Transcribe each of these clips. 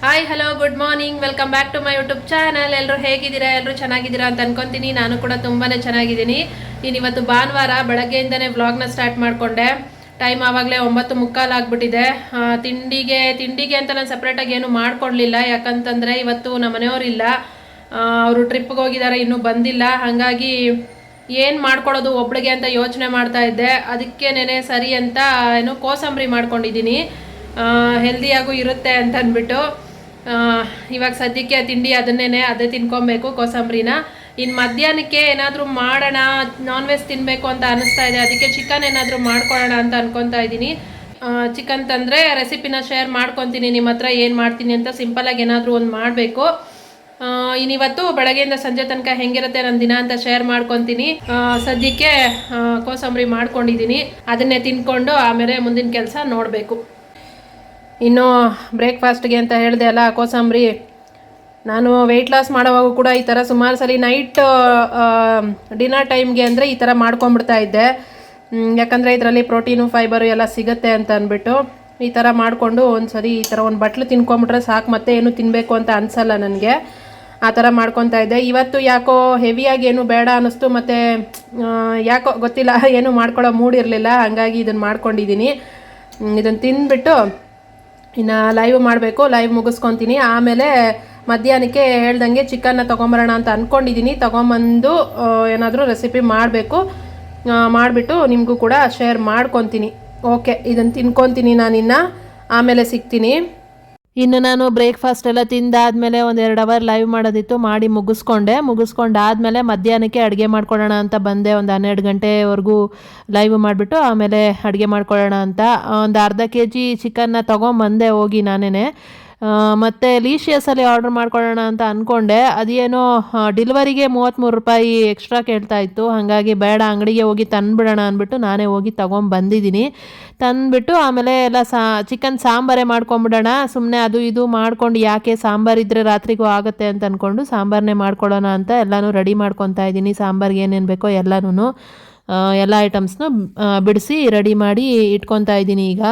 Hi hello good morning, welcome back to my YouTube channel. ಎಲ್ಲರೂ ಹೇಗಿದ್ದೀರಾ? ಎಲ್ಲರೂ ಚೆನ್ನಾಗಿದ್ದೀರಾ ಅಂತ ಅನ್ಕೊಂತೀನಿ. ನಾನು ಕೂಡ ತುಂಬಾ ಚೆನ್ನಾಗಿದ್ದೀನಿ. ಇವತ್ತು ಭಾನುವಾರ ಬೆಳಗ್ಗೆಯಿಂದನೇ ವ್ಲಾಗ್ನ ಸ್ಟಾರ್ಟ್ ಮಾಡಿಕೊಂಡೆ. ಟೈಮ್ ಆವಾಗಲೇ 9:45 ಆಗಿಬಿಟ್ಟಿದೆ. ತಿಂಡಿಗೆ ಅಂತ ನಾನು ಸಪ್ರೇಟಾಗಿ ಏನು ಮಾಡ್ಕೊಡ್ಲಿಲ್ಲ. ಯಾಕಂತಂದರೆ ಇವತ್ತು ನಮ್ಮ ಮನೆಯವರಿಲ್ಲ, ಅವರು ಟ್ರಿಪ್ಗೆ ಹೋಗಿದ್ದಾರೆ, ಇನ್ನೂ ಬಂದಿಲ್ಲ. ಹಾಗಾಗಿ ಏನು ಮಾಡ್ಕೊಳ್ಳೋದು ಒಬ್ಳಿಗೆ ಅಂತ ಯೋಚನೆ ಮಾಡ್ತಾ ಇದ್ದೆ. ಅದಕ್ಕೇನೆ ಸರಿ ಅಂತ ಕೋಸಂಬರಿ ಮಾಡ್ಕೊಂಡಿದ್ದೀನಿ, ಹೆಲ್ದಿಯಾಗೂ ಇರುತ್ತೆ ಅಂತ ಅಂದ್ಬಿಟ್ಟು. ಇವಾಗ ಸದ್ಯಕ್ಕೆ ತಿಂಡಿ ಅದೇ ತಿನ್ಕೊಬೇಕು, ಕೋಸಂಬರಿನ. ಇನ್ನು ಮಧ್ಯಾಹ್ನಕ್ಕೆ ಏನಾದರೂ ಮಾಡೋಣ, ನಾನ್ ವೆಜ್ ತಿನ್ನಬೇಕು ಅಂತ ಅನ್ನಿಸ್ತಾ ಇದೆ. ಅದಕ್ಕೆ ಚಿಕನ್ ಏನಾದರೂ ಮಾಡ್ಕೊಳ್ಳೋಣ ಅಂತ ಅನ್ಕೊತಾ ಇದ್ದೀನಿ. ಚಿಕನ್ ತಂದರೆ ರೆಸಿಪಿನ ಶೇರ್ ಮಾಡ್ಕೊತೀನಿ ನಿಮ್ಮ ಹತ್ರ. ಏನು ಮಾಡ್ತೀನಿ ಅಂತ ಸಿಂಪಲಾಗಿ ಏನಾದರೂ ಒಂದು ಮಾಡಬೇಕು. ಇನ್ನಿವತ್ತು ಬೆಳಗ್ಗೆಯಿಂದ ಸಂಜೆ ತನಕ ಹೆಂಗಿರುತ್ತೆ ನನ್ನ ದಿನ ಅಂತ ಶೇರ್ ಮಾಡ್ಕೊತೀನಿ. ಸದ್ಯಕ್ಕೆ ಕೋಸಂಬರಿ ಮಾಡ್ಕೊಂಡಿದ್ದೀನಿ, ಅದನ್ನೇ ತಿನ್ಕೊಂಡು ಆಮೇಲೆ ಮುಂದಿನ ಕೆಲಸ ನೋಡಬೇಕು. ಇನ್ನು ಬ್ರೇಕ್ಫಾಸ್ಟ್ಗೆ ಅಂತ ಹೇಳಿದೆ ಅಲ್ಲ, ಕೋಸಂಬರಿ. ನಾನು ವೆಯ್ಟ್ ಲಾಸ್ ಮಾಡೋವಾಗ ಕೂಡ ಈ ಥರ ಸುಮಾರು ಸಲ ನೈಟ್ ಡಿನ್ನರ್ ಟೈಮ್ಗೆ ಅಂದರೆ ಈ ಥರ ಮಾಡ್ಕೊಂಬಿಡ್ತಾ ಇದ್ದೆ. ಯಾಕಂದರೆ ಇದರಲ್ಲಿ ಪ್ರೋಟೀನು ಫೈಬರು ಎಲ್ಲ ಸಿಗುತ್ತೆ ಅಂತ ಅಂದ್ಬಿಟ್ಟು ಈ ಥರ ಮಾಡಿಕೊಂಡು ಒಂದು ಸರಿ ಈ ಥರ ಒಂದು ಬಟ್ಲು ತಿನ್ಕೊಂಬಿಟ್ರೆ ಸಾಕು, ಮತ್ತೆ ಏನು ತಿನ್ನಬೇಕು ಅಂತ ಅನಿಸಲ್ಲ ನನಗೆ. ಆ ಥರ ಮಾಡ್ಕೊತಾ ಇದ್ದೆ. ಇವತ್ತು ಯಾಕೋ ಹೆವಿಯಾಗಿ ಏನು ಬೇಡ ಅನ್ನಿಸ್ತು, ಮತ್ತು ಯಾಕೋ ಗೊತ್ತಿಲ್ಲ, ಏನು ಮಾಡ್ಕೊಳ್ಳೋ ಮೂಡ್ ಇರಲಿಲ್ಲ. ಹಾಗಾಗಿ ಇದನ್ನು ಮಾಡ್ಕೊಂಡಿದ್ದೀನಿ. ಇದನ್ನು ತಿಂದ್ಬಿಟ್ಟು ಇನ್ನು ಲೈವ್ ಮಾಡಬೇಕು. ಲೈವ್ ಮುಗಿಸ್ಕೊತೀನಿ. ಆಮೇಲೆ ಮಧ್ಯಾಹ್ನಕ್ಕೆ ಹೇಳ್ದಂಗೆ ಚಿಕನ್ನ ತೊಗೊಂಬರೋಣ ಅಂತ ಅಂದ್ಕೊಂಡಿದ್ದೀನಿ. ತೊಗೊಂಬಂದು ಏನಾದರೂ ರೆಸಿಪಿ ಮಾಡಬೇಕು. ಮಾಡಿಬಿಟ್ಟು ನಿಮಗೂ ಕೂಡ ಶೇರ್ ಮಾಡ್ಕೊತೀನಿ. ಓಕೆ, ಇದನ್ನು ತಿನ್ಕೊತೀನಿ ನಾನಿನ್ನು, ಆಮೇಲೆ ಸಿಗ್ತೀನಿ. ಇನ್ನು ನಾನು ಬ್ರೇಕ್ಫಾಸ್ಟ್ ಎಲ್ಲ ತಿಂದಾದಮೇಲೆ ಒಂದು 2 ಅವರ್ ಲೈವ್ ಮಾಡೋದಿತ್ತು, ಮಾಡಿ ಮುಗಿಸ್ಕೊಂಡಾದಮೇಲೆ ಮಧ್ಯಾಹ್ನಕ್ಕೆ ಅಡುಗೆ ಮಾಡ್ಕೊಳ್ಳೋಣ ಅಂತ ಬಂದೆ. ಒಂದು 12 ಗಂಟೆವರೆಗೂ ಲೈವ್ ಮಾಡಿಬಿಟ್ಟು ಆಮೇಲೆ ಅಡುಗೆ ಮಾಡ್ಕೊಳ್ಳೋಣ ಅಂತ ಒಂದು ಅರ್ಧ kg ಚಿಕನ್ನ ತೊಗೊಂಬಂದೆ ಹೋಗಿ ನಾನೇ. ಮತ್ತು ಲೀಶಿಯಸಲ್ಲಿ ಆರ್ಡ್ರ್ ಮಾಡ್ಕೊಳ್ಳೋಣ ಅಂತ ಅಂದ್ಕೊಂಡೆ. ಅದೇನೋ ಡೆಲಿವರಿಗೆ 33 ರೂಪಾಯಿ ಎಕ್ಸ್ಟ್ರಾ ಕೇಳ್ತಾ ಇತ್ತು. ಹಾಗಾಗಿ ಬೇಡ, ಅಂಗಡಿಗೆ ಹೋಗಿ ತಂದುಬಿಡೋಣ ಅಂದ್ಬಿಟ್ಟು ನಾನೇ ಹೋಗಿ ತೊಗೊಂಬಂದಿದ್ದೀನಿ. ತಂದುಬಿಟ್ಟು ಆಮೇಲೆ ಎಲ್ಲ ಚಿಕನ್ ಸಾಂಬಾರೇ ಮಾಡ್ಕೊಂಬಿಡೋಣ, ಸುಮ್ಮನೆ ಅದು ಇದು ಮಾಡ್ಕೊಂಡು ಯಾಕೆ, ಸಾಂಬಾರಿದ್ದರೆ ರಾತ್ರಿಗೂ ಆಗುತ್ತೆ ಅಂತ ಅಂದ್ಕೊಂಡು ಸಾಂಬಾರನ್ನೇ ಮಾಡ್ಕೊಳ್ಳೋಣ ಅಂತ ಎಲ್ಲನೂ ರೆಡಿ ಮಾಡ್ಕೊತಾ ಇದ್ದೀನಿ. ಸಾಂಬಾರಿಗೆ ಏನೇನು ಬೇಕೋ ಎಲ್ಲನೂ ಎಲ್ಲ ಐಟಮ್ಸ್ನೂ ಬಿಡಿಸಿ ರೆಡಿ ಮಾಡಿ ಇಟ್ಕೊತಾ ಇದ್ದೀನಿ ಈಗ.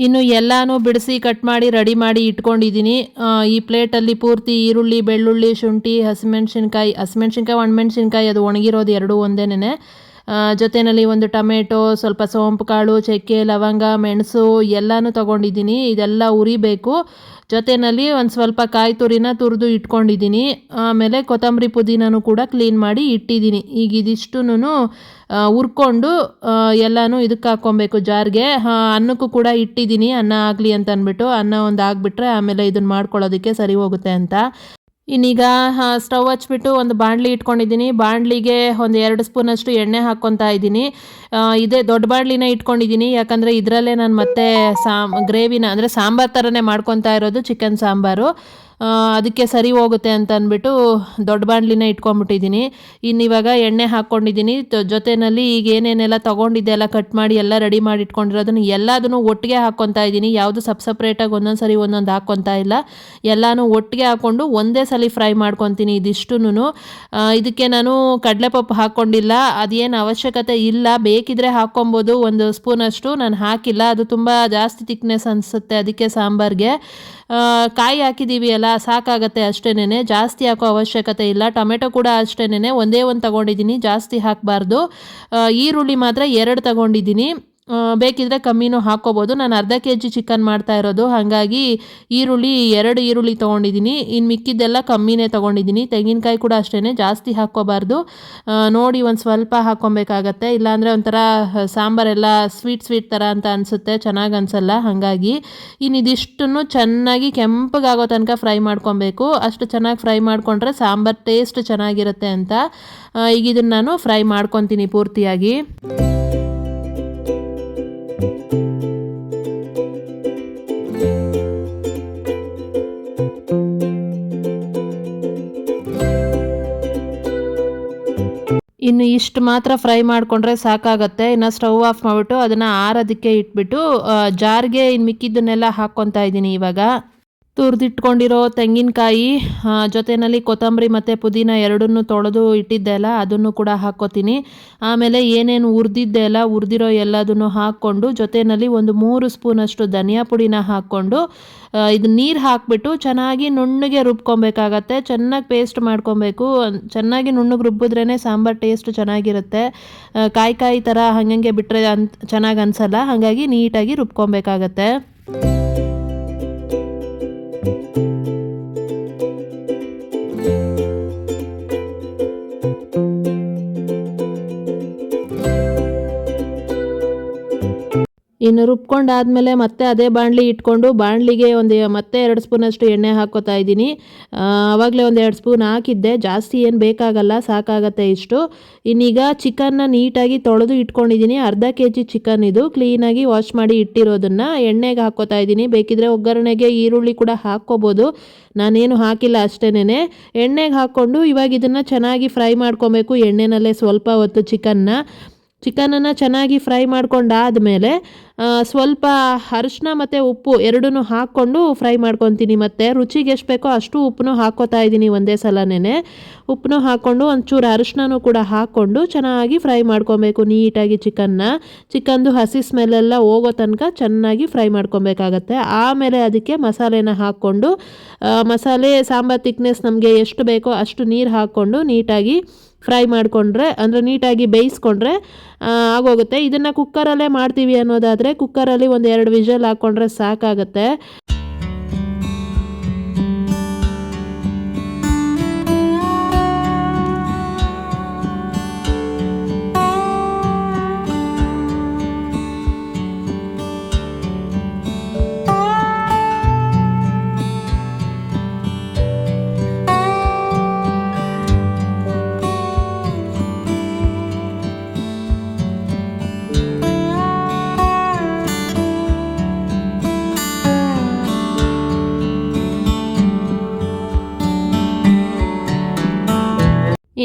ಇನ್ನು ಎಲ್ಲನೂ ಬಿಡಿಸಿ ಕಟ್ ಮಾಡಿ ರೆಡಿ ಮಾಡಿ ಇಟ್ಕೊಂಡಿದ್ದೀನಿ. ಈ ಪ್ಲೇಟಲ್ಲಿ ಪೂರ್ತಿ ಈರುಳ್ಳಿ, ಬೆಳ್ಳುಳ್ಳಿ, ಶುಂಠಿ, ಹಸಿಮೆಣ್ಸಿನ್ಕಾಯಿ, ಒಣಮೆಣ್ಸಿನ್ಕಾಯಿ ಅದು ಒಣಗಿರೋದು ಎರಡೂ ಒಂದೇನೆ. ಜೊತೆಯಲ್ಲಿ ಒಂದು ಟೊಮೆಟೊ, ಸ್ವಲ್ಪ ಸೋಂಪು ಕಾಳು, ಚಕ್ಕೆ, ಲವಂಗ, ಮೆಣಸು ಎಲ್ಲನೂ ತೊಗೊಂಡಿದ್ದೀನಿ. ಇದೆಲ್ಲ ಉರಿಬೇಕು. ಜೊತೆಯಲ್ಲಿ ಒಂದು ಸ್ವಲ್ಪ ಕಾಯಿ ತುರಿನ ತುರಿದು ಇಟ್ಕೊಂಡಿದ್ದೀನಿ. ಆಮೇಲೆ ಕೊತ್ತಂಬರಿ ಪುದೀನೂ ಕೂಡ ಕ್ಲೀನ್ ಮಾಡಿ ಇಟ್ಟಿದ್ದೀನಿ. ಈಗ ಇದಿಷ್ಟುನು ಹುರ್ಕೊಂಡು ಎಲ್ಲನೂ ಇದಕ್ಕೆ ಹಾಕ್ಕೊಬೇಕು, ಜಾರ್ಗೆ. ಅನ್ನಕ್ಕೂ ಕೂಡ ಇಟ್ಟಿದ್ದೀನಿ, ಅನ್ನ ಆಗಲಿ ಅಂತ ಅಂದ್ಬಿಟ್ಟು. ಅನ್ನ ಒಂದು ಆಗಿಬಿಟ್ರೆ ಆಮೇಲೆ ಇದನ್ನು ಮಾಡ್ಕೊಳ್ಳೋದಕ್ಕೆ ಸರಿ ಹೋಗುತ್ತೆ ಅಂತ. ಇನ್ನೀಗ ಸ್ಟವ್ ಹಚ್ಬಿಟ್ಟು ಒಂದು ಬಾಣಲಿ ಇಟ್ಕೊಂಡಿದ್ದೀನಿ. ಬಾಣಲಿಗೆ ಒಂದು 2 ಸ್ಪೂನಷ್ಟು ಎಣ್ಣೆ ಹಾಕ್ಕೊತಾ ಇದ್ದೀನಿ. ಇದೇ ದೊಡ್ಡ ಬಾಣಲಿನ ಇಟ್ಕೊಂಡಿದ್ದೀನಿ, ಯಾಕಂದರೆ ಇದರಲ್ಲೇ ನಾನು ಮತ್ತೆ ಗ್ರೇವಿನ ಅಂದರೆ ಸಾಂಬಾರು ಥರನೇ ಮಾಡ್ಕೊತಾ ಇರೋದು, ಚಿಕನ್ ಸಾಂಬಾರು. ಅದಕ್ಕೆ ಸರಿ ಹೋಗುತ್ತೆ ಅಂತ ಅಂದ್ಬಿಟ್ಟು ದೊಡ್ಡ ಬಾಣಲಿನ ಇಟ್ಕೊಂಡ್ಬಿಟ್ಟಿದ್ದೀನಿ. ಇನ್ನಿವಾಗ ಎಣ್ಣೆ ಹಾಕ್ಕೊಂಡಿದ್ದೀನಿ. ಜೊತೆಯಲ್ಲಿ ಈಗ ಏನೇನೆಲ್ಲ ತೊಗೊಂಡಿದ್ದೆ ಎಲ್ಲ ಕಟ್ ಮಾಡಿ ಎಲ್ಲ ರೆಡಿ ಮಾಡಿ ಇಟ್ಕೊಂಡಿರೋದನ್ನು ಎಲ್ಲದನ್ನು ಒಟ್ಟಿಗೆ ಹಾಕ್ಕೊತಾ ಇದ್ದೀನಿ. ಯಾವುದು ಸಪ್ರೇಟಾಗಿ ಒಂದೊಂದು ಸರಿ ಒಂದೊಂದು ಹಾಕ್ಕೊತಾ ಇಲ್ಲ, ಎಲ್ಲನೂ ಒಟ್ಟಿಗೆ ಹಾಕ್ಕೊಂಡು ಒಂದೇ ಸಲ ಫ್ರೈ ಮಾಡ್ಕೊತೀನಿ ಇದಿಷ್ಟುನು. ಇದಕ್ಕೆ ನಾನು ಕಡಲೆಪಪ್ಪು ಹಾಕ್ಕೊಂಡಿಲ್ಲ, ಅದೇನು ಅವಶ್ಯಕತೆ ಇಲ್ಲ. ಬೇಕಿದ್ರೆ ಹಾಕ್ಕೊಬೋದು, 1 ಸ್ಪೂನಷ್ಟು. ನಾನು ಹಾಕಿಲ್ಲ, ಅದು ತುಂಬ ಜಾಸ್ತಿ ಥಿಕ್ನೆಸ್ ಅನಿಸುತ್ತೆ ಅದಕ್ಕೆ ಸಾಂಬಾರಿಗೆ. ಕಾಯಿ ಹಾಕಿದ್ದೀವಿ ಅಲ್ಲ, ಸಾಕಾಗತ್ತೆ ಅಷ್ಟೇನೆ, ಜಾಸ್ತಿ ಹಾಕೋ ಅವಶ್ಯಕತೆ ಇಲ್ಲ. ಟೊಮೆಟೊ ಕೂಡ ಅಷ್ಟೇನೆ, ಒಂದೇ ಒಂದು ತೊಗೊಂಡಿದ್ದೀನಿ, ಜಾಸ್ತಿ ಹಾಕಬಾರ್ದು. ಈರುಳ್ಳಿ ಮಾತ್ರ 2 ತೊಗೊಂಡಿದ್ದೀನಿ. ಬೇಕಿದ್ದರೆ ಕಮ್ಮಿನೂ ಹಾಕ್ಕೋಬೋದು. ನಾನು ಅರ್ಧ ಕೆಜಿ ಚಿಕನ್ ಮಾಡ್ತಾ ಇರೋದು, ಹಾಗಾಗಿ ಈರುಳ್ಳಿ 2 ಈರುಳ್ಳಿ ತೊಗೊಂಡಿದ್ದೀನಿ. ಇನ್ನು ಮಿಕ್ಕಿದ್ದೆಲ್ಲ ಕಮ್ಮಿನೇ ತೊಗೊಂಡಿದ್ದೀನಿ. ತೆಂಗಿನಕಾಯಿ ಕೂಡ ಅಷ್ಟೇ, ಜಾಸ್ತಿ ಹಾಕ್ಕೋಬಾರ್ದು, ನೋಡಿ ಒಂದು ಸ್ವಲ್ಪ ಹಾಕ್ಕೊಬೇಕಾಗತ್ತೆ. ಇಲ್ಲಾಂದರೆ ಒಂಥರ ಸಾಂಬಾರೆಲ್ಲ ಸ್ವೀಟ್ ಥರ ಅಂತ ಅನಿಸುತ್ತೆ, ಚೆನ್ನಾಗಿ ಅನಿಸಲ್ಲ. ಹಾಗಾಗಿ ಇನ್ನು ಇದಿಷ್ಟನ್ನು ಚೆನ್ನಾಗಿ ಕೆಂಪಗಾಗೋ ತನಕ ಫ್ರೈ ಮಾಡ್ಕೊಬೇಕು. ಅಷ್ಟು ಚೆನ್ನಾಗಿ ಫ್ರೈ ಮಾಡಿಕೊಂಡ್ರೆ ಸಾಂಬಾರು ಟೇಸ್ಟ್ ಚೆನ್ನಾಗಿರುತ್ತೆ ಅಂತ. ಈಗ ಇದನ್ನು ನಾನು ಫ್ರೈ ಮಾಡ್ಕೊತೀನಿ ಪೂರ್ತಿಯಾಗಿ. ಇನ್ನು ಇಷ್ಟು ಮಾತ್ರ ಫ್ರೈ ಮಾಡಿಕೊಂಡ್ರೆ ಸಾಕಾಗತ್ತೆ. ಇನ್ನು ಸ್ಟವ್ ಆಫ್ ಮಾಡಿಬಿಟ್ಟು ಅದನ್ನು ಆರೋದಕ್ಕೆ ಇಟ್ಬಿಟ್ಟು ಜಾರ್ಗೆ ಇನ್ನು ಮಿಕ್ಕಿದ್ದನ್ನೆಲ್ಲ ಹಾಕ್ಕೊತಾ ಇದ್ದೀನಿ. ಇವಾಗ ತುರಿದಿಟ್ಕೊಂಡಿರೋ ತೆಂಗಿನಕಾಯಿ ಜೊತೆಯಲ್ಲಿ ಕೊತ್ತಂಬರಿ ಮತ್ತು ಪುದೀನ ಎರಡನ್ನೂ ತೊಳೆದು ಇಟ್ಟಿದ್ದೆ ಅಲ್ಲ, ಅದನ್ನು ಕೂಡ ಹಾಕ್ಕೋತೀನಿ. ಆಮೇಲೆ ಏನೇನು ಹುರಿದಿದ್ದೆ ಅಲ್ಲ, ಹುರಿದಿರೋ ಎಲ್ಲದನ್ನು ಹಾಕ್ಕೊಂಡು ಜೊತೆಯಲ್ಲಿ ಒಂದು 3 ಸ್ಪೂನಷ್ಟು ಧನಿಯಾ ಪುಡಿನ ಹಾಕ್ಕೊಂಡು ಇದು ನೀರು ಹಾಕಿಬಿಟ್ಟು ಚೆನ್ನಾಗಿ ನುಣ್ಣಗೆ ರುಬ್ಕೊಬೇಕಾಗತ್ತೆ. ಚೆನ್ನಾಗಿ ಪೇಸ್ಟ್ ಮಾಡ್ಕೊಬೇಕು. ಚೆನ್ನಾಗಿ ನುಣ್ಣಗೆ ರುಬ್ಬಿದ್ರೇ ಸಾಂಬಾರು ಟೇಸ್ಟ್ ಚೆನ್ನಾಗಿರುತ್ತೆ. ಕಾಯಿ ಥರ ಹಾಗೆ ಬಿಟ್ಟರೆ ಚೆನ್ನಾಗಿ ಅನಿಸಲ್ಲ. ಹಾಗಾಗಿ ನೀಟಾಗಿ ರುಬ್ಕೊಬೇಕಾಗತ್ತೆ. ಇನ್ನು ರುಬ್ಕೊಂಡಾದಮೇಲೆ ಮತ್ತೆ ಅದೇ ಬಾಣಲಿ ಇಟ್ಕೊಂಡು ಬಾಣಲಿಗೆ ಮತ್ತೆ 2 ಸ್ಪೂನಷ್ಟು ಎಣ್ಣೆ ಹಾಕ್ಕೋತಾ ಇದ್ದೀನಿ. ಆವಾಗಲೇ 2 ಸ್ಪೂನ್ ಹಾಕಿದ್ದೆ, ಜಾಸ್ತಿ ಏನು ಬೇಕಾಗಲ್ಲ, ಸಾಕಾಗತ್ತೆ ಇಷ್ಟು. ಇನ್ನೀಗ ಚಿಕನ್ನ ನೀಟಾಗಿ ತೊಳೆದು ಇಟ್ಕೊಂಡಿದ್ದೀನಿ. ಅರ್ಧ ಕೆಜಿ ಚಿಕನ್ ಇದು, ಕ್ಲೀನಾಗಿ ವಾಶ್ ಮಾಡಿ ಇಟ್ಟಿರೋದನ್ನು ಎಣ್ಣೆಗೆ ಹಾಕ್ಕೋತಾ ಇದ್ದೀನಿ. ಬೇಕಿದ್ರೆ ಒಗ್ಗರಣೆಗೆ ಈರುಳ್ಳಿ ಕೂಡ ಹಾಕ್ಕೋಬೋದು, ನಾನೇನು ಹಾಕಿಲ್ಲ ಅಷ್ಟೇನೆ. ಎಣ್ಣೆಗೆ ಹಾಕ್ಕೊಂಡು ಇವಾಗ ಇದನ್ನು ಚೆನ್ನಾಗಿ ಫ್ರೈ ಮಾಡ್ಕೊಬೇಕು ಎಣ್ಣೆನಲ್ಲೇ ಸ್ವಲ್ಪ ಹೊತ್ತು. ಚಿಕನನ್ನು ಚೆನ್ನಾಗಿ ಫ್ರೈ ಮಾಡ್ಕೊಂಡಾದಮೇಲೆ ಸ್ವಲ್ಪ ಅರಿಶಿನ ಮತ್ತು ಉಪ್ಪು ಎರಡನ್ನೂ ಹಾಕ್ಕೊಂಡು ಫ್ರೈ ಮಾಡ್ಕೊತೀನಿ. ಮತ್ತು ರುಚಿಗೆ ಎಷ್ಟು ಬೇಕೋ ಅಷ್ಟು ಉಪ್ಪನ್ನು ಹಾಕ್ಕೋತಾ ಇದ್ದೀನಿ ಒಂದೇ ಸಲನೇ. ಉಪ್ಪನ್ನು ಹಾಕ್ಕೊಂಡು ಒಂಚೂರು ಅರಿಶಿನೂ ಕೂಡ ಹಾಕ್ಕೊಂಡು ಚೆನ್ನಾಗಿ ಫ್ರೈ ಮಾಡ್ಕೊಬೇಕು ನೀಟಾಗಿ ಚಿಕನ್ದು ಹಸಿ ಸ್ಮೆಲ್ಲೆಲ್ಲ ಹೋಗೋ ತನಕ ಚೆನ್ನಾಗಿ ಫ್ರೈ ಮಾಡ್ಕೊಬೇಕಾಗತ್ತೆ. ಆಮೇಲೆ ಅದಕ್ಕೆ ಮಸಾಲೆನ ಹಾಕ್ಕೊಂಡು ಮಸಾಲೆ ಸಾಂಬಾರು ತಿಕ್ನೆಸ್ ನಮಗೆ ಎಷ್ಟು ಬೇಕೋ ಅಷ್ಟು ನೀರು ಹಾಕ್ಕೊಂಡು ನೀಟಾಗಿ ಫ್ರೈ ಮಾಡಿಕೊಂಡ್ರೆ, ಅಂದರೆ ನೀಟಾಗಿ ಬೇಯಿಸ್ಕೊಂಡ್ರೆ ಆಗೋಗುತ್ತೆ. ಇದನ್ನು ಕುಕ್ಕರಲ್ಲೇ ಮಾಡ್ತೀವಿ ಅನ್ನೋದಾದರೆ ಕುಕ್ಕರಲ್ಲಿ 1-2 ವಿಷಲ್ ಹಾಕ್ಕೊಂಡ್ರೆ ಸಾಕಾಗುತ್ತೆ.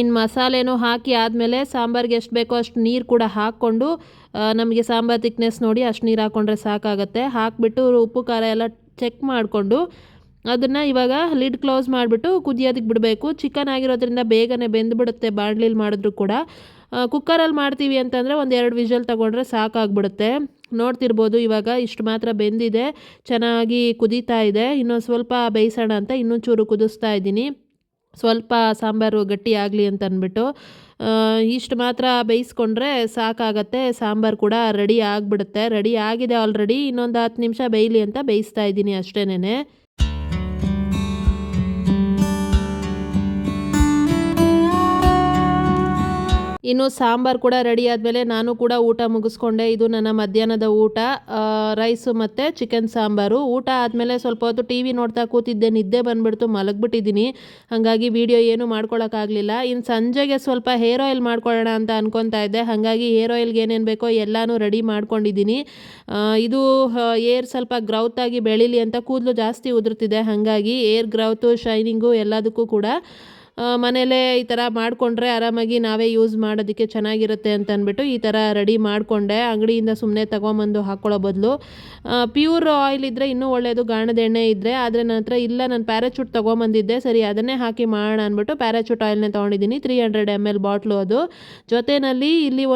ಇನ್ನು ಮಸಾಲೆನೂ ಹಾಕಿ ಆದಮೇಲೆ ಸಾಂಬಾರಿಗೆ ಎಷ್ಟು ಬೇಕೋ ಅಷ್ಟು ನೀರು ಕೂಡ ಹಾಕ್ಕೊಂಡು ನಮಗೆ ಸಾಂಬಾರು ತಿಕ್ನೆಸ್ ನೋಡಿ ಅಷ್ಟು ನೀರು ಹಾಕ್ಕೊಂಡ್ರೆ ಸಾಕಾಗುತ್ತೆ. ಹಾಕಿಬಿಟ್ಟು ಉಪ್ಪು ಖಾರ ಎಲ್ಲ ಚೆಕ್ ಮಾಡಿಕೊಂಡು ಅದನ್ನು ಇವಾಗ ಲಿಡ್ ಕ್ಲೋಸ್ ಮಾಡಿಬಿಟ್ಟು ಕುದಿಯೋದಕ್ಕೆ ಬಿಡಬೇಕು. ಚಿಕನ್ ಆಗಿರೋದ್ರಿಂದ ಬೇಗನೆ ಬೆಂದುಬಿಡುತ್ತೆ ಬಾಣಲಿಲಿ ಮಾಡಿದ್ರು ಕೂಡ. ಕುಕ್ಕರಲ್ಲಿ ಮಾಡ್ತೀವಿ ಅಂತಂದರೆ 1-2 ವಿಷಲ್ ತೊಗೊಂಡ್ರೆ ಸಾಕಾಗ್ಬಿಡುತ್ತೆ. ನೋಡ್ತಿರ್ಬೋದು ಇವಾಗ ಇಷ್ಟು ಮಾತ್ರ ಬೆಂದಿದೆ, ಚೆನ್ನಾಗಿ ಕುದೀತಾ ಇದೆ. ಇನ್ನೊಂದು ಸ್ವಲ್ಪ ಬೇಯಿಸೋಣ ಅಂತ ಇನ್ನೂ ಚೂರು ಕುದಿಸ್ತಾ ಇದ್ದೀನಿ, ಸ್ವಲ್ಪ ಸಾಂಬಾರು ಗಟ್ಟಿ ಆಗಲಿ ಅಂತ ಅಂದ್ಬಿಟ್ಟು. ಇಷ್ಟು ಮಾತ್ರ ಬೇಯಿಸ್ಕೊಂಡ್ರೆ ಸಾಕಾಗತ್ತೆ. ಸಾಂಬಾರು ಕೂಡ ರೆಡಿ ಆಗಿಬಿಡುತ್ತೆ. ರೆಡಿ ಆಗಿದೆ ಆಲ್ರೆಡಿ. ಇನ್ನೊಂದು 10 ನಿಮಿಷ ಬೇಯಲಿ ಅಂತ ಬೇಯಿಸ್ತಾ ಇದ್ದೀನಿ ಅಷ್ಟೇನೆ. ಇನ್ನು ಸಾಂಬಾರು ಕೂಡ ರೆಡಿ ಆದಮೇಲೆ ನಾನು ಕೂಡ ಊಟ ಮುಗಿಸ್ಕೊಂಡೆ. ಇದು ನನ್ನ ಮಧ್ಯಾಹ್ನದ ಊಟ, ರೈಸು ಮತ್ತು ಚಿಕನ್ ಸಾಂಬಾರು. ಊಟ ಆದಮೇಲೆ ಸ್ವಲ್ಪ ಹೊತ್ತು ಟಿ ವಿ ನೋಡ್ತಾ ಕೂತಿದ್ದೆ, ನಿದ್ದೆ ಬಂದುಬಿಡ್ತು, ಮಲಗಿಬಿಟ್ಟಿದ್ದೀನಿ. ಹಾಗಾಗಿ ವಿಡಿಯೋ ಏನು ಮಾಡ್ಕೊಳಕ್ಕಾಗಲಿಲ್ಲ. ಇನ್ನು ಸಂಜೆಗೆ ಸ್ವಲ್ಪ ಹೇರ್ ಆಯಿಲ್ ಮಾಡ್ಕೊಳ್ಳೋಣ ಅಂತ ಅನ್ಕೊತಾ ಇದ್ದೆ. ಹಾಗಾಗಿ ಹೇರ್ ಆಯಿಲ್ಗೆ ಏನೇನು ಬೇಕೋ ಎಲ್ಲನೂ ರೆಡಿ ಮಾಡ್ಕೊಂಡಿದ್ದೀನಿ. ಇದು ಏರ್ ಸ್ವಲ್ಪ ಗ್ರೌತ್ ಆಗಿ ಬೆಳೀಲಿ ಅಂತ, ಕೂದಲು ಜಾಸ್ತಿ ಉದುರ್ತಿದೆ, ಹಾಗಾಗಿ ಏರ್ ಗ್ರೌತು ಶೈನಿಂಗು ಎಲ್ಲದಕ್ಕೂ ಕೂಡ ಮನೇಲೇ ಈ ಥರ ಮಾಡಿಕೊಂಡ್ರೆ ಆರಾಮಾಗಿ ನಾವೇ ಯೂಸ್ ಮಾಡೋದಕ್ಕೆ ಚೆನ್ನಾಗಿರುತ್ತೆ ಅಂತ ಅಂದ್ಬಿಟ್ಟು ಈ ಥರ ರೆಡಿ ಮಾಡಿಕೊಂಡೆ. ಅಂಗಡಿಯಿಂದ ಸುಮ್ಮನೆ ತೊಗೊಂಬಂದು ಹಾಕ್ಕೊಳ್ಳೋ ಬದಲು ಪ್ಯೂರ್ ಆಯಿಲ್ ಇದ್ದರೆ ಇನ್ನೂ ಒಳ್ಳೆಯದು, ಗಾಣದ ಎಣ್ಣೆ ಇದ್ದರೆ. ಆದರೆ ನನ್ನ ಹತ್ರ ಇಲ್ಲ, ನಾನು ಪ್ಯಾರಾಚೂಟ್ ತೊಗೊಂಬಂದಿದ್ದೆ, ಸರಿ ಅದನ್ನೇ ಹಾಕಿ ಮಾಡೋಣ ಅಂದ್ಬಿಟ್ಟು ಪ್ಯಾರಾಚೂಟ್ ಆಯಿಲ್ನೇ ತೊಗೊಂಡಿದ್ದೀನಿ. 300 ml ಬಾಟ್ಲು ಅದು. ಜೊತೆಯಲ್ಲಿ ಇಲ್ಲಿ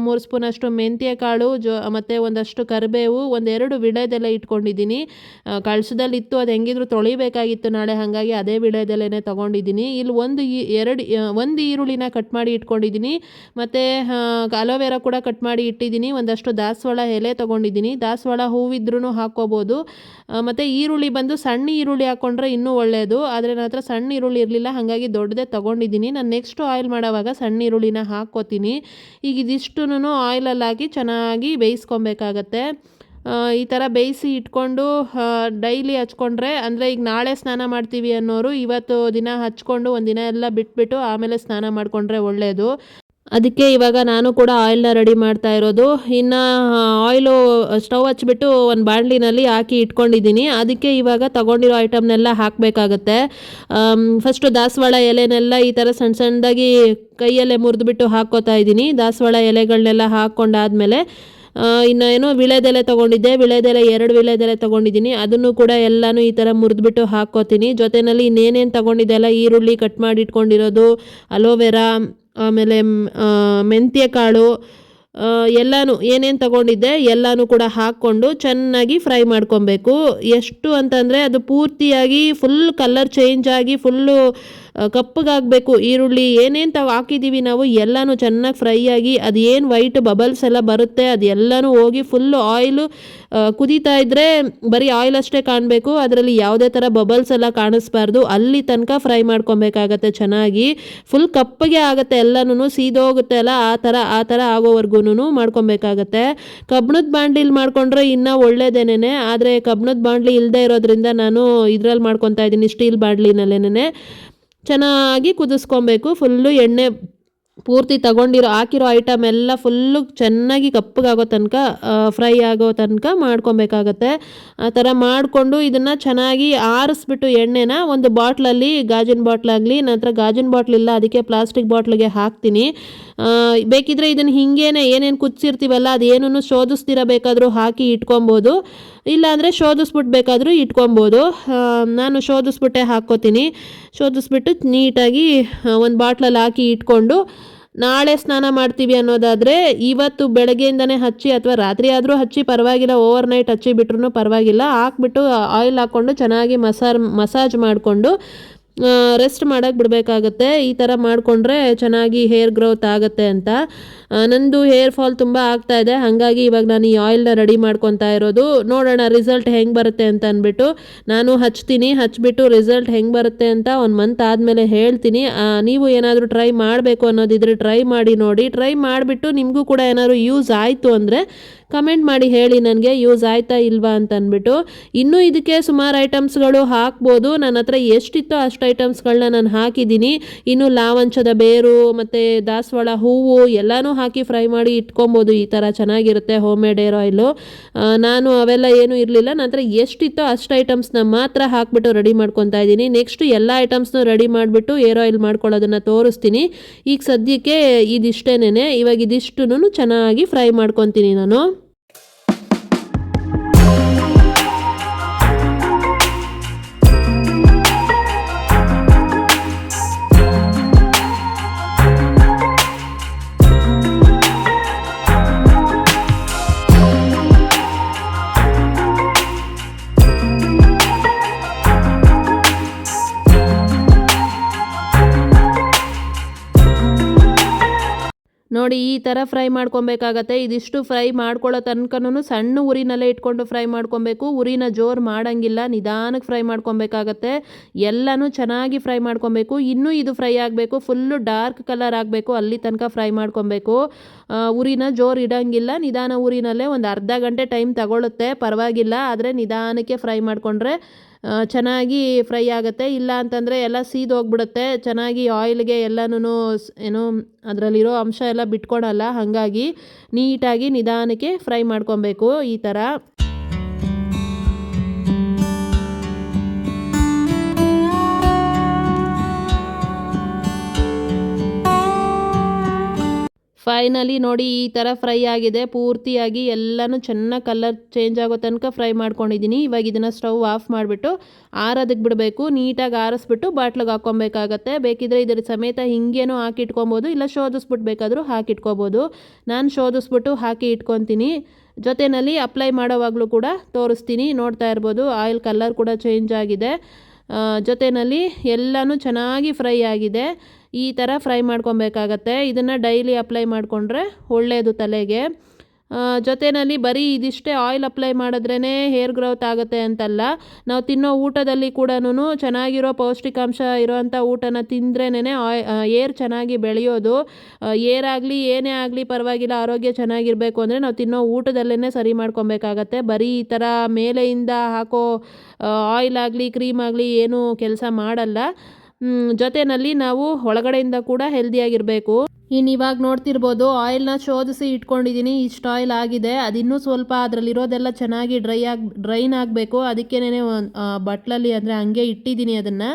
3 ಸ್ಪೂನಷ್ಟು ಮೆಂತ್ಯ ಕಾಳು ಮತ್ತು ಒಂದಷ್ಟು ಕರಿಬೇವು, 1-2 ವಿಳೆದೆಲೆ ಇಟ್ಕೊಂಡಿದ್ದೀನಿ. ಕಳಸದಲ್ಲಿ ಇತ್ತು, ಅದು ಹೆಂಗಿದ್ರು ತೊಳಿಬೇಕಾಗಿತ್ತು ನಾಳೆ, ಹಾಗಾಗಿ ಅದೇ ವಿಳೆದೆಲೆನೇ ತೊಗೊಂಡಿದ್ದೀನಿ. ಇಲ್ಲಿ 1 ಒಂದು ಈರುಳ್ಳಿನ ಕಟ್ ಮಾಡಿ ಇಟ್ಕೊಂಡಿದ್ದೀನಿ. ಮತ್ತು ಅಲೋವೆರಾ ಕೂಡ ಕಟ್ ಮಾಡಿ ಇಟ್ಟಿದ್ದೀನಿ. ಒಂದಷ್ಟು ದಾಸವಾಳ ಎಲೆ ತೊಗೊಂಡಿದ್ದೀನಿ. ದಾಸವಾಳ ಹೂವಿದ್ರೂ ಹಾಕ್ಕೋಬೋದು. ಮತ್ತು ಈರುಳ್ಳಿ ಬಂದು ಸಣ್ಣ ಈರುಳ್ಳಿ ಹಾಕ್ಕೊಂಡ್ರೆ ಇನ್ನೂ ಒಳ್ಳೆಯದು. ಆದರೆ ನನ್ನ ಹತ್ರ ಸಣ್ಣ ಈರುಳ್ಳಿ ಇರಲಿಲ್ಲ, ಹಾಗಾಗಿ ದೊಡ್ಡದೇ ತೊಗೊಂಡಿದ್ದೀನಿ. ನಾನು ನೆಕ್ಸ್ಟು ಆಯಿಲ್ ಮಾಡೋವಾಗ ಸಣ್ಣ ಈರುಳ್ಳಿನ ಹಾಕ್ಕೋತೀನಿ. ಈಗ ಇದಿಷ್ಟೂ ಆಯಿಲಲ್ಲಿ ಹಾಕಿ ಚೆನ್ನಾಗಿ ಬೇಯಿಸ್ಕೊಬೇಕಾಗತ್ತೆ. ಈ ಥರ ಬೇಯಿಸಿ ಇಟ್ಕೊಂಡು ಡೈಲಿ ಹಚ್ಕೊಂಡ್ರೆ, ಅಂದರೆ ಈಗ ನಾಳೆ ಸ್ನಾನ ಮಾಡ್ತೀವಿ ಅನ್ನೋರು ಇವತ್ತು ದಿನ ಹಚ್ಕೊಂಡು ಒಂದಿನ ಎಲ್ಲ ಬಿಟ್ಬಿಟ್ಟು ಆಮೇಲೆ ಸ್ನಾನ ಮಾಡಿಕೊಂಡ್ರೆ ಒಳ್ಳೆಯದು. ಅದಕ್ಕೆ ಇವಾಗ ನಾನು ಕೂಡ ಆಯಿಲ್ನ ರೆಡಿ ಮಾಡ್ತಾ ಇರೋದು. ಇನ್ನು ಆಯಿಲು ಸ್ಟವ್ ಹಚ್ಬಿಟ್ಟು ಒಂದು ಬಾಣಲಿನಲ್ಲಿ ಹಾಕಿ ಇಟ್ಕೊಂಡಿದ್ದೀನಿ. ಅದಕ್ಕೆ ಇವಾಗ ತಗೊಂಡಿರೋ ಐಟಮ್ನೆಲ್ಲ ಹಾಕಬೇಕಾಗತ್ತೆ. ಫಸ್ಟು ದಾಸವಾಳ ಎಲೆನೆಲ್ಲ ಈ ಥರ ಸಣ್ಣ ಸಣ್ಣದಾಗಿ ಕೈಯಲ್ಲೇ ಮುರಿದ್ಬಿಟ್ಟು ಹಾಕ್ಕೋತಾ ಇದ್ದೀನಿ. ದಾಸವಾಳ ಎಲೆಗಳನ್ನೆಲ್ಲ ಹಾಕ್ಕೊಂಡಾದ್ಮೇಲೆ ಇನ್ನು ವಿಳೆದೆಲೆ ತೊಗೊಂಡಿದ್ದೆ. ವಿಳೆದೆಲೆ 2 ವಿಳೆದೆಲೆ ತೊಗೊಂಡಿದ್ದೀನಿ. ಅದನ್ನು ಕೂಡ ಎಲ್ಲನೂ ಈ ಥರ ಮುರಿದ್ಬಿಟ್ಟು ಹಾಕ್ಕೋತೀನಿ. ಜೊತೆಯಲ್ಲಿ ಇನ್ನೇನೇನು ತೊಗೊಂಡಿದ್ದೆ ಅಲ್ಲ, ಈರುಳ್ಳಿ ಕಟ್ ಮಾಡಿ ಇಟ್ಕೊಂಡಿರೋದು, ಅಲೋವೆರಾ, ಆಮೇಲೆ ಮೆಂತ್ಯ ಕಾಳು, ಎಲ್ಲನೂ ಏನೇನು ತೊಗೊಂಡಿದ್ದೆ ಎಲ್ಲನೂ ಕೂಡ ಹಾಕ್ಕೊಂಡು ಚೆನ್ನಾಗಿ ಫ್ರೈ ಮಾಡ್ಕೊಬೇಕು. ಎಷ್ಟು ಅಂತಂದರೆ ಅದು ಪೂರ್ತಿಯಾಗಿ ಫುಲ್ ಕಲರ್ ಚೇಂಜ್ ಆಗಿ ಫುಲ್ಲು ಕಪ್ಪಗಾಗಬೇಕು. ಈರುಳ್ಳಿ ಏನೇನು ಹಾಕಿದ್ದೀವಿ ನಾವು ಎಲ್ಲನೂ ಚೆನ್ನಾಗಿ ಫ್ರೈ ಆಗಿ ಅದು ಏನು ವೈಟ್ ಬಬಲ್ಸ್ ಎಲ್ಲ ಬರುತ್ತೆ ಅದು ಎಲ್ಲನೂ ಹೋಗಿ ಫುಲ್ಲು ಆಯಿಲು ಕುದೀತಾ ಇದ್ದರೆ ಬರೀ ಆಯಿಲ್ ಅಷ್ಟೇ ಕಾಣಬೇಕು, ಅದರಲ್ಲಿ ಯಾವುದೇ ಥರ ಬಬಲ್ಸ್ ಎಲ್ಲ ಕಾಣಿಸ್ಬಾರ್ದು. ಅಲ್ಲಿ ತನಕ ಫ್ರೈ ಮಾಡ್ಕೊಬೇಕಾಗತ್ತೆ. ಚೆನ್ನಾಗಿ ಫುಲ್ ಕಪ್ಪಗೆ ಆಗುತ್ತೆ, ಎಲ್ಲನೂ ಸೀದೋಗುತ್ತೆ ಅಲ್ಲ, ಆ ಥರ ಆಗೋವರೆಗೂ ಮಾಡ್ಕೊಬೇಕಾಗತ್ತೆ. ಕಬ್ಬಿಣದ ಬಾಣಲಿಲಿ ಮಾಡ್ಕೊಂಡ್ರೆ ಇನ್ನೂ ಒಳ್ಳೇದೇನೆ. ಆದರೆ ಕಬ್ಬಿಣದ ಬಾಣಲಿ ಇಲ್ಲದೆ ಇರೋದ್ರಿಂದ ನಾನು ಇದ್ರಲ್ಲಿ ಮಾಡ್ಕೊತಾ ಇದ್ದೀನಿ, ಸ್ಟೀಲ್ ಬಾಣಲಿನಲ್ಲೇನೆ. ಚೆನ್ನಾಗಿ ಕುದಿಸ್ಕೊಬೇಕು. ಫುಲ್ಲು ಎಣ್ಣೆ ಪೂರ್ತಿ ಹಾಕಿರೋ ಐಟಮ್ ಎಲ್ಲ ಫುಲ್ಲು ಚೆನ್ನಾಗಿ ಕಪ್ಪಗಾಗೋ ತನಕ ಫ್ರೈ ಆಗೋ ತನಕ ಮಾಡ್ಕೊಬೇಕಾಗತ್ತೆ. ಆ ಥರ ಮಾಡಿಕೊಂಡು ಇದನ್ನು ಚೆನ್ನಾಗಿ ಆರಿಸ್ಬಿಟ್ಟು ಎಣ್ಣೆನ ಒಂದು ಬಾಟ್ಲಲ್ಲಿ, ಗಾಜಿನ ಬಾಟ್ಲಾಗಲಿ, ನಂತರ ಗಾಜಿನ ಬಾಟ್ಲಿಲ್ಲ ಅದಕ್ಕೆ ಪ್ಲಾಸ್ಟಿಕ್ ಬಾಟ್ಲಿಗೆ ಹಾಕ್ತೀನಿ. ಬೇಕಿದ್ರೆ ಇದನ್ನು ಹಿಂಗೇನೆ ಏನೇನು ಕುದಿಸಿರ್ತೀವಲ್ಲ ಅದೇನೂ ಶೋಧಿಸ್ತಿರಬೇಕಾದ್ರೂ ಹಾಕಿ ಇಟ್ಕೊಬೋದು, ಇಲ್ಲಾಂದರೆ ಶೋಧಿಸ್ಬಿಟ್ಟು ಬೇಕಾದರೂ ಇಟ್ಕೊಬೋದು. ನಾನು ಶೋಧಿಸ್ಬಿಟ್ಟೆ ಹಾಕ್ಕೋತೀನಿ. ಶೋಧಿಸ್ಬಿಟ್ಟು ನೀಟಾಗಿ ಒಂದು ಬಾಟ್ಲಲ್ಲಿ ಹಾಕಿ ಇಟ್ಕೊಂಡು ನಾಳೆ ಸ್ನಾನ ಮಾಡ್ತೀವಿ ಅನ್ನೋದಾದರೆ ಇವತ್ತು ಬೆಳಗ್ಗೆಯಿಂದನೇ ಹಚ್ಚಿ ಅಥವಾ ರಾತ್ರಿ ಆದರೂ ಹಚ್ಚಿ ಪರವಾಗಿಲ್ಲ, ಓವರ್ ನೈಟ್ ಹಚ್ಚಿ ಬಿಟ್ರೂ ಪರವಾಗಿಲ್ಲ. ಹಾಕ್ಬಿಟ್ಟು ಆಯಿಲ್ ಹಾಕ್ಕೊಂಡು ಚೆನ್ನಾಗಿ ಮಸಾಜ್ ಮಾಡಿಕೊಂಡು ರೆಸ್ಟ್ ಮಾಡೋಕ್ಕೆ ಬಿಡಬೇಕಾಗತ್ತೆ. ಈ ಥರ ಮಾಡಿಕೊಂಡ್ರೆ ಚೆನ್ನಾಗಿ ಹೇರ್ ಗ್ರೋತ್ ಆಗುತ್ತೆ ಅಂತ. ನಂದು ಹೇರ್ ಫಾಲ್ ತುಂಬ ಆಗ್ತಾಯಿದೆ, ಹಾಗಾಗಿ ಇವಾಗ ನಾನು ಈ ಆಯಿಲ್ನ ರೆಡಿ ಮಾಡ್ಕೊತಾ ಇರೋದು. ನೋಡೋಣ ರಿಸಲ್ಟ್ ಹೆಂಗೆ ಬರುತ್ತೆ ಅಂತ ಅಂದ್ಬಿಟ್ಟು ನಾನು ಹಚ್ಬಿಟ್ಟು ರಿಸಲ್ಟ್ ಹೆಂಗೆ ಬರುತ್ತೆ ಅಂತ 1 ಮಂತ್ ಆದಮೇಲೆ ಹೇಳ್ತೀನಿ. ನೀವು ಏನಾದರೂ ಟ್ರೈ ಮಾಡಬೇಕು ಅನ್ನೋದಿದ್ರೆ ಟ್ರೈ ಮಾಡಿ ನೋಡಿ. ಟ್ರೈ ಮಾಡಿಬಿಟ್ಟು ನಿಮಗೂ ಕೂಡ ಏನಾದರೂ ಯೂಸ್ ಆಯಿತು ಅಂದರೆ ಕಮೆಂಟ್ ಮಾಡಿ ಹೇಳಿ ನನಗೆ ಯೂಸ್ ಆಯ್ತಾ ಇಲ್ವಾ ಅಂತ ಅಂದ್ಬಿಟ್ಟು. ಇನ್ನೂ ಇದಕ್ಕೆ ಸುಮಾರು ಐಟಮ್ಸ್ಗಳು ಹಾಕ್ಬೋದು. ನನ್ನ ಹತ್ರ ಎಷ್ಟಿತ್ತೋ ಅಷ್ಟು ಐಟಮ್ಸ್ಗಳನ್ನ ನಾನು ಹಾಕಿದ್ದೀನಿ. ಇನ್ನು ಲಾವಂಚದ ಬೇರು ಮತ್ತು ದಾಸವಾಳ ಹೂವು ಎಲ್ಲನೂ ಹಾಕಿ ಫ್ರೈ ಮಾಡಿ ಇಟ್ಕೊಬೋದು. ಈ ಥರ ಚೆನ್ನಾಗಿರುತ್ತೆ ಹೋಮ್ ಮೇಡ್ ಏರ್ ಆಯಿಲು. ನಾನು ಅವೆಲ್ಲ ಏನೂ ಇರಲಿಲ್ಲ, ನನ್ನ ಹತ್ರ ಎಷ್ಟಿತ್ತೋ ಅಷ್ಟು ಐಟಮ್ಸ್ನ ಮಾತ್ರ ಹಾಕ್ಬಿಟ್ಟು ರೆಡಿ ಮಾಡ್ಕೊತಾ ಇದ್ದೀನಿ. ನೆಕ್ಸ್ಟ್ ಎಲ್ಲ ಐಟಮ್ಸ್ನೂ ರೆಡಿ ಮಾಡಿಬಿಟ್ಟು ಏರ್ ಆಯಿಲ್ ಮಾಡ್ಕೊಳ್ಳೋದನ್ನು ತೋರಿಸ್ತೀನಿ. ಈಗ ಸದ್ಯಕ್ಕೆ ಇದಿಷ್ಟೇನೆ. ಇವಾಗ ಇದಿಷ್ಟು ಚೆನ್ನಾಗಿ ಫ್ರೈ ಮಾಡ್ಕೊತೀನಿ ನಾನು. ನೋಡಿ ಈ ಥರ ಫ್ರೈ ಮಾಡ್ಕೊಬೇಕಾಗತ್ತೆ. ಇದಿಷ್ಟು ಫ್ರೈ ಮಾಡ್ಕೊಳ್ಳೋ ತನಕನೂ ಸಣ್ಣ ಉರಿನಲ್ಲೇ ಇಟ್ಕೊಂಡು ಫ್ರೈ ಮಾಡ್ಕೊಬೇಕು. ಉರಿನ ಜೋರು ಮಾಡೋಂಗಿಲ್ಲ, ನಿಧಾನಕ್ಕೆ ಫ್ರೈ ಮಾಡ್ಕೊಬೇಕಾಗತ್ತೆ. ಎಲ್ಲನೂ ಚೆನ್ನಾಗಿ ಫ್ರೈ ಮಾಡ್ಕೊಬೇಕು. ಇನ್ನೂ ಇದು ಫ್ರೈ ಆಗಬೇಕು, ಫುಲ್ಲು ಡಾರ್ಕ್ ಕಲರ್ ಆಗಬೇಕು, ಅಲ್ಲಿ ತನಕ ಫ್ರೈ ಮಾಡ್ಕೊಬೇಕು. ಉರಿನ ಜೋರು ಇಡೋಂಗಿಲ್ಲ, ನಿಧಾನ ಉರಿನಲ್ಲೇ ಒಂದು ಅರ್ಧ ಗಂಟೆ ಟೈಮ್ ತಗೊಳುತ್ತೆ, ಪರವಾಗಿಲ್ಲ. ಆದರೆ ನಿಧಾನಕ್ಕೆ ಫ್ರೈ ಮಾಡಿಕೊಂಡ್ರೆ ಚೆನ್ನಾಗಿ ಫ್ರೈ ಆಗುತ್ತೆ. ಇಲ್ಲ ಅಂತಂದರೆ ಎಲ್ಲ ಸೀದೋಗ್ಬಿಡುತ್ತೆ, ಚೆನ್ನಾಗಿ ಆಯಿಲ್ಗೆ ಎಲ್ಲನೂ ಏನು ಅದರಲ್ಲಿರೋ ಅಂಶ ಎಲ್ಲ ಬಿಟ್ಕೊಳಲ್ಲ. ಹಾಗಾಗಿ ನೀಟಾಗಿ ನಿಧಾನಕ್ಕೆ ಫ್ರೈ ಮಾಡ್ಕೊಬೇಕು ಈ ಥರ. ಫೈನಲಿ ನೋಡಿ ಈ ಥರ ಫ್ರೈ ಆಗಿದೆ. ಪೂರ್ತಿಯಾಗಿ ಎಲ್ಲನೂ ಚೆನ್ನಾಗಿ ಕಲರ್ ಚೇಂಜ್ ಆಗೋ ತನಕ ಫ್ರೈ ಮಾಡ್ಕೊಂಡಿದ್ದೀನಿ. ಇವಾಗ ಇದನ್ನು ಸ್ಟವ್ ಆಫ್ ಮಾಡಿಬಿಟ್ಟು ಆರೋದಕ್ಕೆ ಬಿಡಬೇಕು. ನೀಟಾಗಿ ಆರಿಸ್ಬಿಟ್ಟು ಬಾಟ್ಲಿಗೆ ಹಾಕ್ಕೊಬೇಕಾಗತ್ತೆ. ಬೇಕಿದ್ರೆ ಇದರ ಸಮೇತ ಹಿಂಗೇನೂ ಹಾಕಿಟ್ಕೊಬೋದು, ಇಲ್ಲ ಶೋಧಿಸ್ಬಿಟ್ಟು ಬೇಕಾದರೂ ಹಾಕಿಟ್ಕೊಬೋದು. ನಾನು ಶೋಧಿಸ್ಬಿಟ್ಟು ಹಾಕಿ ಇಟ್ಕೊತೀನಿ. ಜೊತೆಯಲ್ಲಿ ಅಪ್ಲೈ ಮಾಡೋವಾಗಲೂ ಕೂಡ ತೋರಿಸ್ತೀನಿ. ನೋಡ್ತಾ ಇರ್ಬೋದು ಆಯಿಲ್ ಕಲರ್ ಕೂಡ ಚೇಂಜ್ ಆಗಿದೆ. ಜೊತೆಯಲ್ಲಿ ಎಲ್ಲನೂ ಚೆನ್ನಾಗಿ ಫ್ರೈ ಆಗಿದೆ. ಈ ಥರ ಫ್ರೈ ಮಾಡ್ಕೊಬೇಕಾಗತ್ತೆ. ಇದನ್ನು ಡೈಲಿ ಅಪ್ಲೈ ಮಾಡಿಕೊಂಡ್ರೆ ಒಳ್ಳೆಯದು ತಲೆಗೆ. ಜೊತೆಯಲ್ಲಿ ಬರೀ ಇದಿಷ್ಟೇ ಆಯಿಲ್ ಅಪ್ಲೈ ಮಾಡಿದ್ರೇ ಹೇರ್ ಗ್ರೋತ್ ಆಗುತ್ತೆ ಅಂತಲ್ಲ, ನಾವು ತಿನ್ನೋ ಊಟದಲ್ಲಿ ಕೂಡ ಚೆನ್ನಾಗಿರೋ ಪೌಷ್ಟಿಕಾಂಶ ಇರೋವಂಥ ಊಟನ ತಿಂದ್ರೇ ಏರ್ ಚೆನ್ನಾಗಿ ಬೆಳೆಯೋದು. ಏರ್ ಆಗಲಿ ಏನೇ ಆಗಲಿ ಪರವಾಗಿಲ್ಲ, ಆರೋಗ್ಯ ಚೆನ್ನಾಗಿರಬೇಕು ಅಂದರೆ ನಾವು ತಿನ್ನೋ ಊಟದಲ್ಲೇ ಸರಿ ಮಾಡ್ಕೊಬೇಕಾಗತ್ತೆ. ಬರೀ ಈ ಥರ ಮೇಲೆಯಿಂದ ಹಾಕೋ ಆಯಿಲ್ ಆಗಲಿ ಕ್ರೀಮ್ ಆಗಲಿ ಏನೂ ಕೆಲಸ ಮಾಡಲ್ಲ. ಜೊತೆಯಲ್ಲಿ ನಾವು ಒಳಗಡೆಯಿಂದ ಕೂಡ ಹೆಲ್ದಿಯಾಗಿರಬೇಕು. ಇನ್ನು ಇವಾಗ ನೋಡ್ತಿರ್ಬೋದು, ಆಯಿಲ್ನ ಶೋಧಿಸಿ ಇಟ್ಕೊಂಡಿದ್ದೀನಿ. ಇಷ್ಟು ಆಯಿಲ್ ಆಗಿದೆ. ಅದಿನ್ನೂ ಸ್ವಲ್ಪ ಅದರಲ್ಲಿರೋದೆಲ್ಲ ಚೆನ್ನಾಗಿ ಡ್ರೈನ್ ಆಗಬೇಕು. ಅದಕ್ಕೇನೆ ಬಟ್ಲಲ್ಲಿ ಅಂದರೆ ಹಂಗೆ ಇಟ್ಟಿದ್ದೀನಿ ಅದನ್ನು.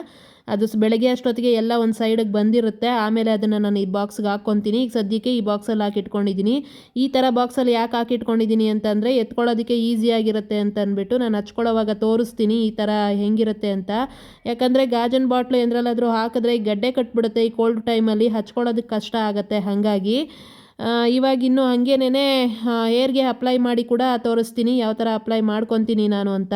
ಅದು ಬೆಳಗ್ಗೆ ಅಷ್ಟೊತ್ತಿಗೆ ಎಲ್ಲ ಒಂದು ಸೈಡಿಗೆ ಬಂದಿರುತ್ತೆ. ಆಮೇಲೆ ಅದನ್ನು ನಾನು ಈ ಬಾಕ್ಸ್ಗೆ ಹಾಕ್ಕೊತೀನಿ. ಈಗ ಸದ್ಯಕ್ಕೆ ಈ ಬಾಕ್ಸಲ್ಲಿ ಹಾಕಿಟ್ಕೊಂಡಿದ್ದೀನಿ. ಈ ಥರ ಬಾಕ್ಸಲ್ಲಿ ಯಾಕೆ ಹಾಕಿಟ್ಕೊಂಡಿದ್ದೀನಿ ಅಂತಂದರೆ ಎತ್ಕೊಳ್ಳೋದಕ್ಕೆ ಈಸಿಯಾಗಿರುತ್ತೆ ಅಂತ ಅಂದ್ಬಿಟ್ಟು ನಾನು ಹಚ್ಕೊಳ್ಳೋವಾಗ ತೋರಿಸ್ತೀನಿ ಈ ಥರ ಹೆಂಗಿರುತ್ತೆ ಅಂತ. ಯಾಕಂದರೆ ಗಾಜಿನ ಬಾಟ್ಲು ಎಂದ್ರಲ್ಲಾದರೂ ಹಾಕಿದ್ರೆ ಈ ಗಡ್ಡೆ ಕಟ್ಬಿಡುತ್ತೆ. ಈ ಕೋಲ್ಡ್ ಟೈಮಲ್ಲಿ ಹಚ್ಕೊಳ್ಳೋದಕ್ಕೆ ಕಷ್ಟ ಆಗುತ್ತೆ. ಹಾಗಾಗಿ ಇವಾಗ ಇನ್ನೂ ಹಾಗೇನೇ ಹೇರ್ಗೆ ಅಪ್ಲೈ ಮಾಡಿ ಕೂಡ ತೋರಿಸ್ತೀನಿ ಯಾವ ಥರ ಅಪ್ಲೈ ಮಾಡ್ಕೊತೀನಿ ನಾನು ಅಂತ.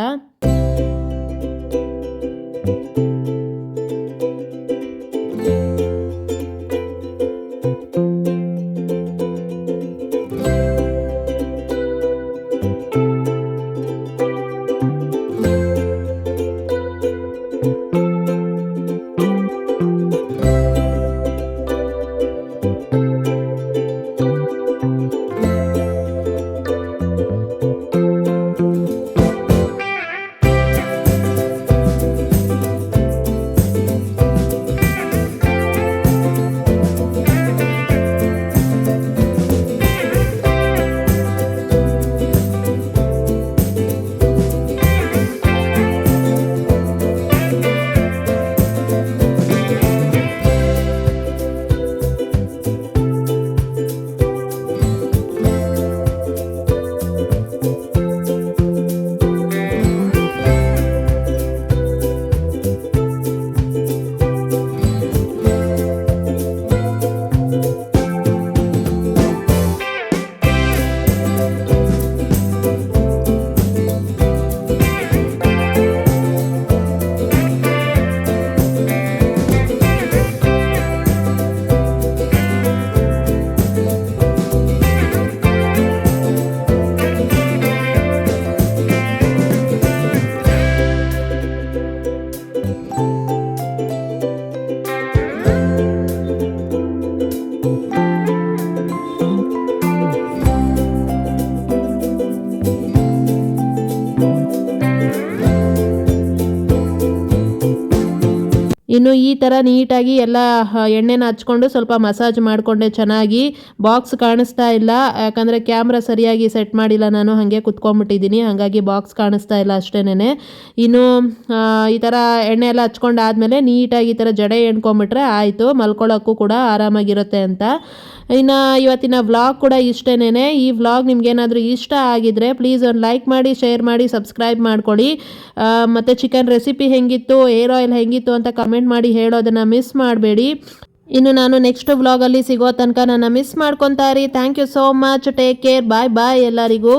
ಇನ್ನು ಈ ಥರ ನೀಟಾಗಿ ಎಲ್ಲ ಎಣ್ಣೆನ ಹಚ್ಕೊಂಡು ಸ್ವಲ್ಪ ಮಸಾಜ್ ಮಾಡಿಕೊಂಡೆ ಚೆನ್ನಾಗಿ. ಬಾಕ್ಸ್ ಕಾಣಿಸ್ತಾ ಇಲ್ಲ, ಯಾಕಂದರೆ ಕ್ಯಾಮ್ರಾ ಸರಿಯಾಗಿ ಸೆಟ್ ಮಾಡಿಲ್ಲ ನಾನು, ಹಾಗೆ ಕುತ್ಕೊಂಡ್ಬಿಟ್ಟಿದ್ದೀನಿ. ಹಾಗಾಗಿ ಬಾಕ್ಸ್ ಕಾಣಿಸ್ತಾ ಇಲ್ಲ ಅಷ್ಟೇನೆ. ಇನ್ನು ಈ ಥರ ಎಣ್ಣೆ ಎಲ್ಲ ಹಚ್ಕೊಂಡಾದ್ಮೇಲೆ ನೀಟಾಗಿ ಈ ಥರ ಜಡೆ ಎಣ್ಕೊಂಬಿಟ್ರೆ ಆಯಿತು, ಮಲ್ಕೊಳ್ಳೋಕ್ಕೂ ಕೂಡ ಆರಾಮಾಗಿರುತ್ತೆ ಅಂತ. ಇನ್ನು ಇವತ್ತಿನ ವ್ಲಾಗ್ ಕೂಡ ಇಷ್ಟೇನೆ. ಈ ವ್ಲಾಗ್ ನಿಮ್ಗೇನಾದರೂ ಇಷ್ಟ ಆಗಿದ್ರೆ ಪ್ಲೀಸ್ ಒಂದು ಲೈಕ್ ಮಾಡಿ, ಶೇರ್ ಮಾಡಿ, ಸಬ್ಸ್ಕ್ರೈಬ್ ಮಾಡ್ಕೊಳ್ಳಿ. ಮತ್ತು ಚಿಕನ್ ರೆಸಿಪಿ ಹೆಂಗಿತ್ತು, ಹೇರ್ ಆಯಿಲ್ ಹೆಂಗಿತ್ತು ಅಂತ ಕಮೆಂಟ್ ಮಾಡಿ ಹೇಳೋದನ್ನು ಮಿಸ್ ಮಾಡಬೇಡಿ. ಇನ್ನು ನಾನು ನೆಕ್ಸ್ಟ್ ವ್ಲಾಗಲ್ಲಿ ಸಿಗೋ ತನಕ ನನ್ನ ಮಿಸ್ ಮಾಡ್ಕೊತಾ ಇರಿ. Thank you so much. Take care. Bye bye ಎಲ್ಲರಿಗೂ.